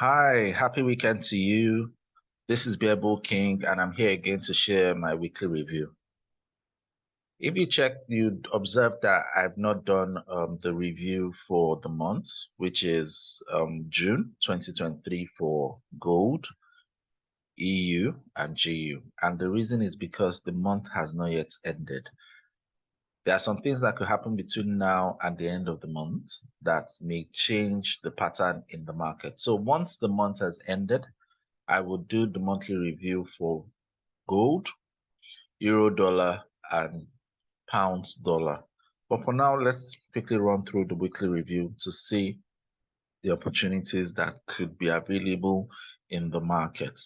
Hi, happy weekend to you. This is Bear Bull King, and I'm here again to share my weekly review. If you check, you'd observe that I've not done the review for the month, which is June 2023 for gold, EU, and GU. And the reason is because the month has not yet ended. There are some things that could happen between now and the end of the month that may change the pattern in the market. So once the month has ended, I will do the monthly review for gold, euro dollar, and pounds dollar. But for now, let's quickly run through the weekly review to see the opportunities that could be available in the market.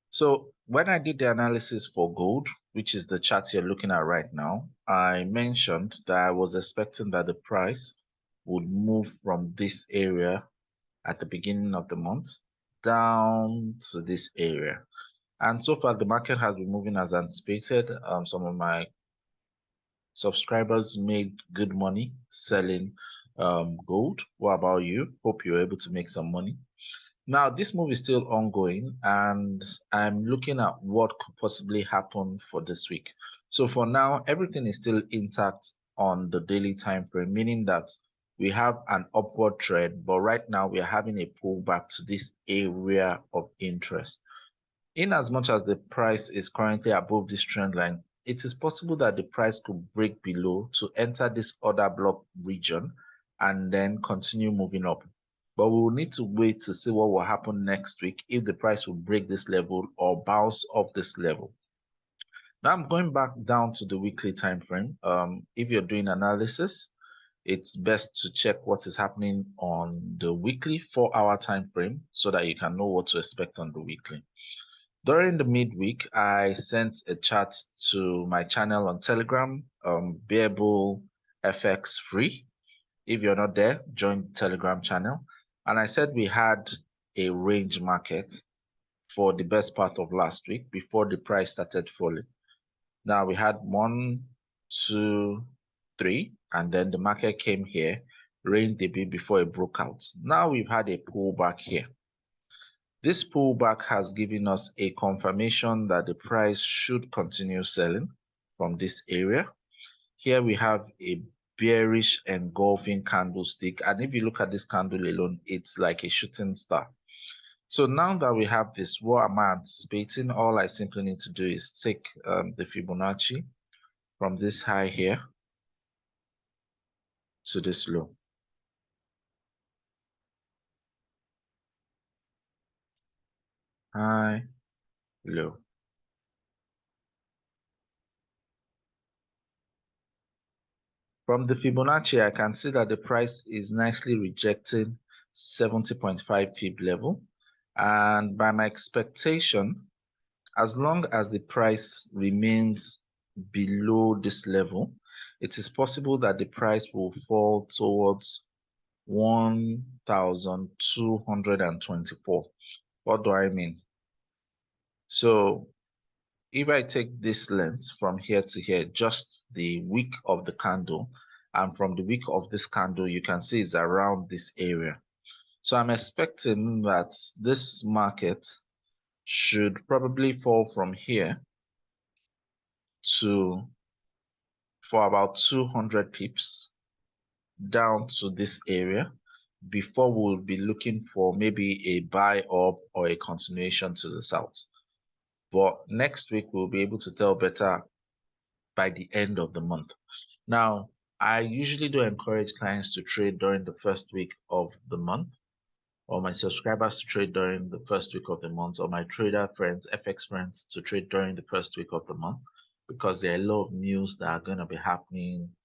So when I did the analysis for gold, which is the chart you're looking at right now, I mentioned that I was expecting that the price would move from this area at the beginning of the month down to this area. And so far, the market has been moving as anticipated. Some of my subscribers made good money selling gold. What about you? Hope you're able to make some money. Now, this move is still ongoing, and I'm looking at what could possibly happen for this week. So for now, everything is still intact on the daily time frame, meaning that we have an upward trend, but right now we are having a pullback to this area of interest. In as much as the price is currently above this trend line, it is possible that the price could break below to enter this order block region and then continue moving up. But we will need to wait to see what will happen next week, if the price will break this level or bounce off this level. Now I'm going back down to the weekly time frame. If you're doing analysis, it's best to check what is happening on the weekly 4-hour time frame so that you can know what to expect on the weekly. During the midweek, I sent a chat to my channel on Telegram, Bear Bull FX Free. If you're not there, join the Telegram channel. And I said we had a range market for the best part of last week before the price started falling. Now we had 1, 2, 3, and then the market came here, ranged a bit before it broke out. Now we've had a pullback here. This pullback has given us a confirmation that the price should continue selling from this area. Here we have a bearish engulfing candlestick, and if you look at this candle alone, it's like a shooting star. So now that we have this, what am I anticipating? All I simply need to do is take the Fibonacci from this high here to this low. High, low. From the Fibonacci, I can see that the price is nicely rejecting 70.5 Fib level. And by my expectation, as long as the price remains below this level, it is possible that the price will fall towards 1,224. What do I mean? So if I take this length from here to here, just the wick of the candle, and from the wick of this candle, you can see it's around this area. So I'm expecting that this market should probably fall from here for about 200 pips down to this area before we'll be looking for maybe a buy up or a continuation to the south. But next week, we'll be able to tell better by the end of the month. Now, I usually do encourage clients to trade during the first week of the month, or my subscribers to trade during the first week of the month, or my trader friends, FX friends, to trade during the first week of the month, because there are a lot of news that are going to be happening.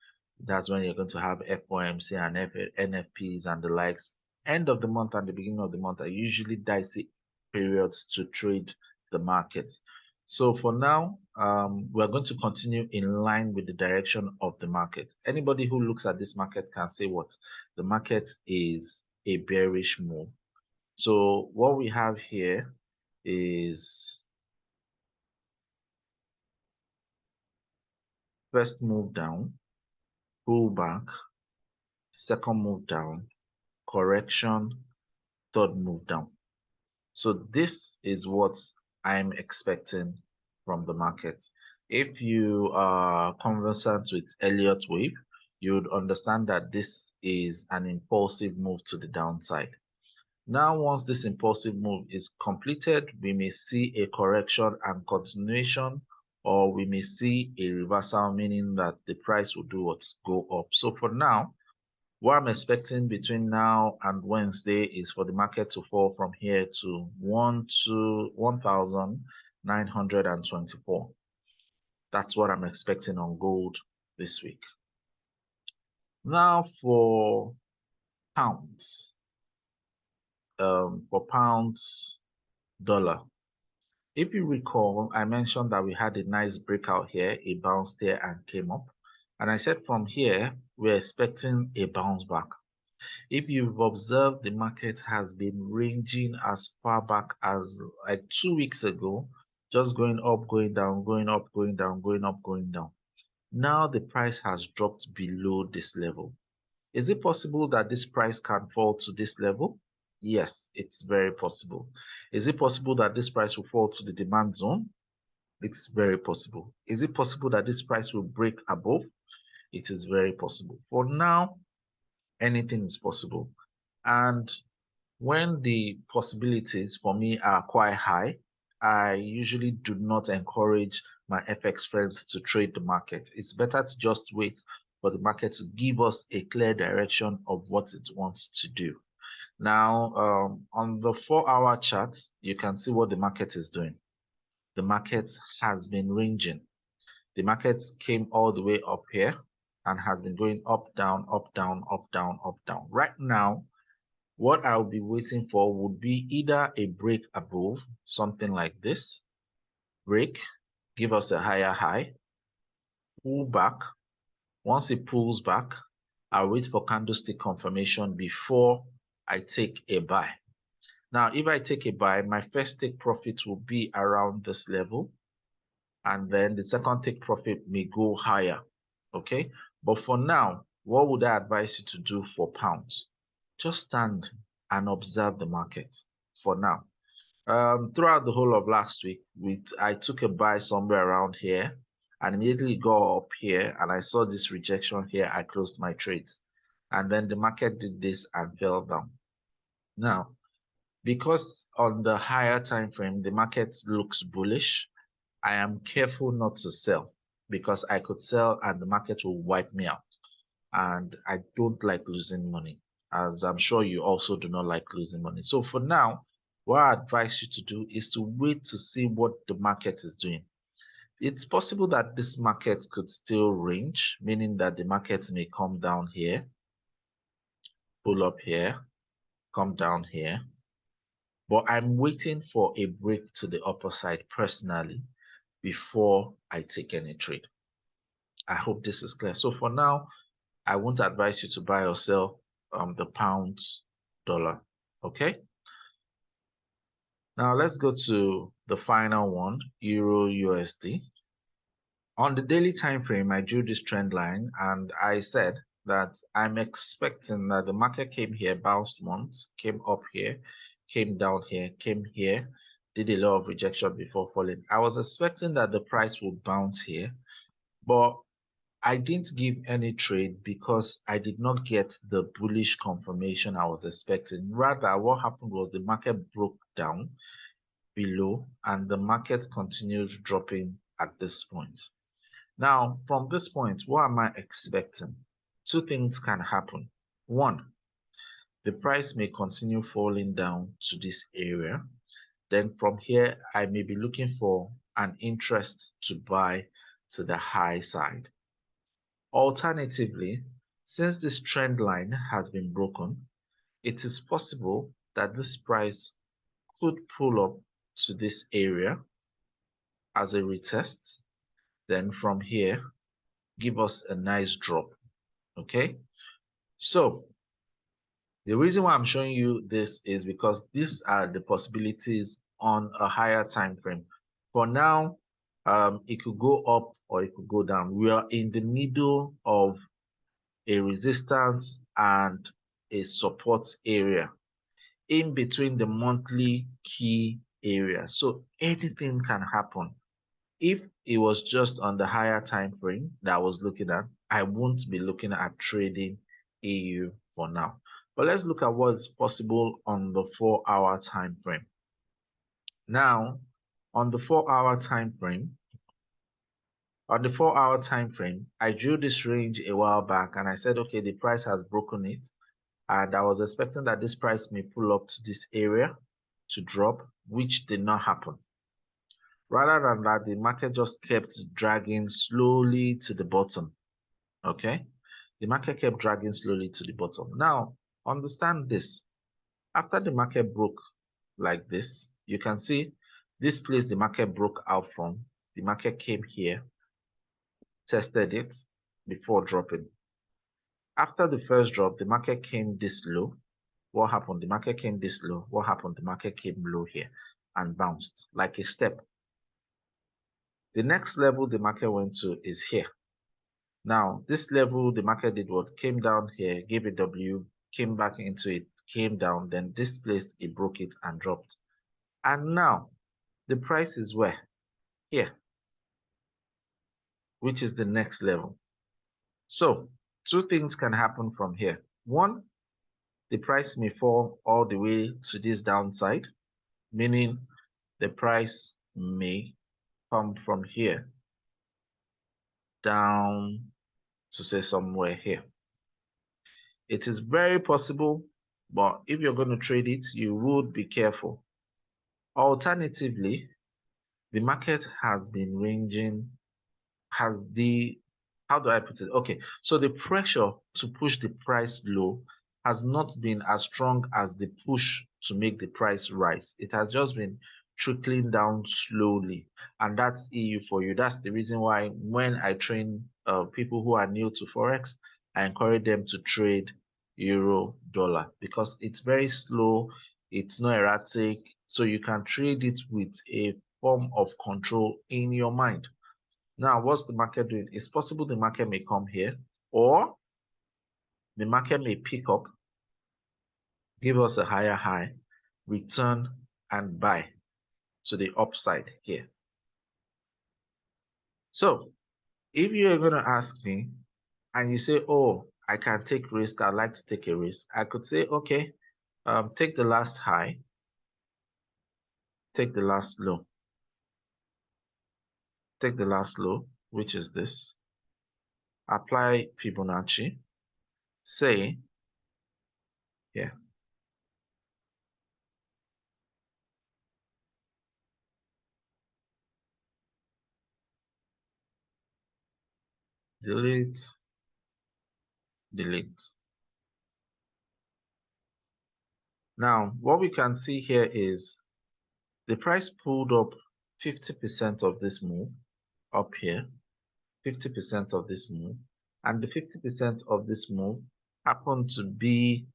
That's when you're going to have FOMC and NFPs and the likes. End of the month and the beginning of the month are usually dicey periods to trade the market. So for now, we're going to continue in line with the direction of the market. Anybody who looks at this market can say what? The market is a bearish move. So what we have here is first move down, pullback, second move down, correction, third move down. So this is what I'm expecting from the market. If you are conversant with Elliott wave, you would understand that this is an impulsive move to the downside. Now, once this impulsive move is completed, we may see a correction and continuation, or we may see a reversal, meaning that the price will do what? Go up. So for now, what I'm expecting between now and Wednesday is for the market to fall from here to 1,924. That's what I'm expecting on gold this week. Now for pounds. For pounds, dollar. If you recall, I mentioned that we had a nice breakout here, a bounce there and came up. And I said from here, we're expecting a bounce back. If you've observed, the market has been ranging as far back as like 2 weeks ago, just going up, going down, going up, going down, going up, going down. Now the price has dropped below this level. Is it possible that this price can fall to this level? Yes, it's very possible. Is it possible that this price will fall to the demand zone? It's very possible. Is it possible that this price will break above? It is very possible. For now, anything is possible. And when the possibilities for me are quite high, I usually do not encourage my FX friends to trade the market. It's better to just wait for the market to give us a clear direction of what it wants to do. Now, on the 4-hour chart, you can see what the market is doing. The market has been ranging. The market came all the way up here and has been going up, down, up, down, up, down, up, down. Right now, what I'll be waiting for would be either a break above, something like this, break, give us a higher high, pull back. Once it pulls back, I'll wait for candlestick confirmation before I take a buy. Now, if I take a buy, my first take profit will be around this level, and then the second take profit may go higher, okay? But for now, what would I advise you to do for pounds? Just stand and observe the market for now. Throughout the whole of last week, I took a buy somewhere around here and immediately go up here, and I saw this rejection here. I closed my trades, and then the market did this and fell down. Now, because on the higher time frame, the market looks bullish, I am careful not to sell because I could sell and the market will wipe me out. And I don't like losing money, as I'm sure you also do not like losing money. So for now, what I advise you to do is to wait to see what the market is doing. It's possible that this market could still range, meaning that the market may come down here, pull up here, come down here. But I'm waiting for a break to the upper side personally before I take any trade. I hope this is clear. So for now, I won't advise you to buy or sell the pound dollar. Okay. Now let's go to the final one, Euro USD. On the daily time frame, I drew this trend line and I said that I'm expecting that the market came here, bounced once, came up here, came down here, came here, did a lot of rejection before falling. I was expecting that the price would bounce here, but I didn't give any trade because I did not get the bullish confirmation I was expecting. Rather, what happened was the market broke down below and the market continued dropping at this point. Now, from this point, what am I expecting? Two things can happen. One, the price may continue falling down to this area. Then from here, I may be looking for an interest to buy to the high side. Alternatively, since this trend line has been broken, it is possible that this price could pull up to this area as a retest, then from here give us a nice drop. Okay, so the reason why I'm showing you this is because these are the possibilities on a higher time frame. For now, it could go up or it could go down. We are in the middle of a resistance and a support area. in between the monthly key area. So anything can happen. If it was just on the higher time frame that I was looking at, I won't be looking at trading EU for now. But let's look at what is possible on the 4-hour time frame. Now, on the 4-hour time frame, I drew this range a while back and I said, okay, the price has broken it. And I was expecting that this price may pull up to this area to drop, which did not happen. Rather than that, the market just kept dragging slowly to the bottom. Okay, the market kept dragging slowly to the bottom. Now, understand this. After the market broke like this, you can see this place the market broke out from. The market came here, tested it before dropping. After the first drop, the market came this low. What happened? The market came this low. What happened? The market came low here and bounced like a step. The next level the market went to is here. Now, this level the market did what? Came down here, gave a W, came back into it, came down, then this place it broke it and dropped. And now the price is where? Here, which is the next level. So two things can happen from here. One, the price may fall all the way to this downside, meaning the price may come from here down to say somewhere here. It is very possible, but if you're going to trade it, you would be careful. Alternatively, the market has been ranging, how do I put it? Okay, so the pressure to push the price low has not been as strong as the push to make the price rise. It has just been trickling down slowly, and that's EU for you. That's the reason why when I train people who are new to Forex, I encourage them to trade euro dollar because it's very slow, it's not erratic, so you can trade it with a form of control in your mind. Now, what's the market doing? It's possible the market may come here, or the market may pick up, give us a higher high, return and buy to the upside here. So, if you're going to ask me and you say, oh, I can take risk, I'd like to take a risk, I could say, okay, take the last high, take the last low, take the last low, which is this, apply Fibonacci, say, here, delete, delete. Now, what we can see here is the price pulled up 50% of this move up here, 50% of this move, and the 50% of this move happened to be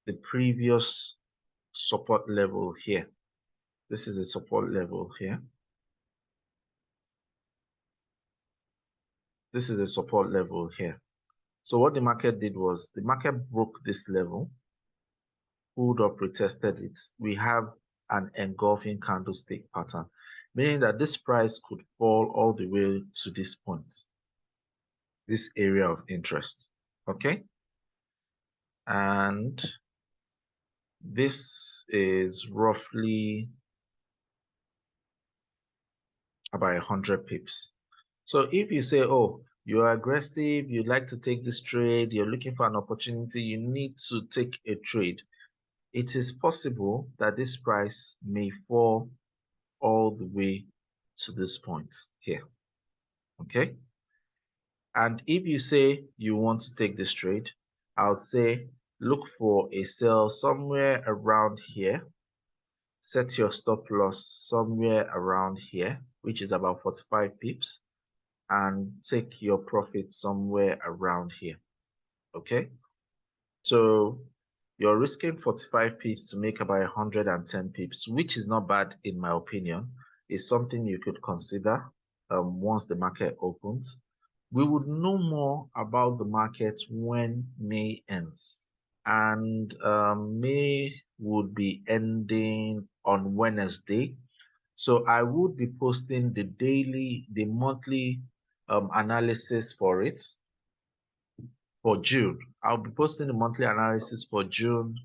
the previous support level here. This is a support level here. This is a support level here. So what the market did was the market broke this level, pulled up, retested it. We have an engulfing candlestick pattern, meaning that this price could fall all the way to this point, this area of interest. Okay, and this is roughly about 100 pips. So if you say, oh, you're aggressive, you'd like to take this trade, you're looking for an opportunity, you need to take a trade, it is possible that this price may fall all the way to this point here. Okay, and if you say you want to take this trade, I would say look for a sell somewhere around here, set your stop loss somewhere around here, which is about 45 pips, and take your profit somewhere around here. Okay, so you're risking 45 pips to make about 110 pips, which is not bad in my opinion. It's something you could consider once the market opens. We would know more about the market when May ends, and May would be ending on Wednesday. So I would be posting the monthly analysis for it for June. I'll be posting the monthly analysis for June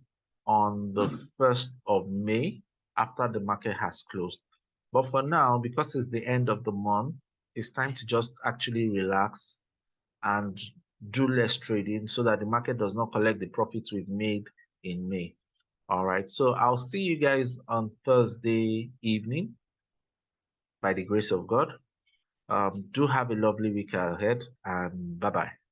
on the 1st of May after the market has closed. But for now, because it's the end of the month, it's time to just actually relax and do less trading so that the market does not collect the profits we've made in May. All right, so I'll see you guys on Thursday evening by the grace of God. Do have a lovely week ahead, and bye bye.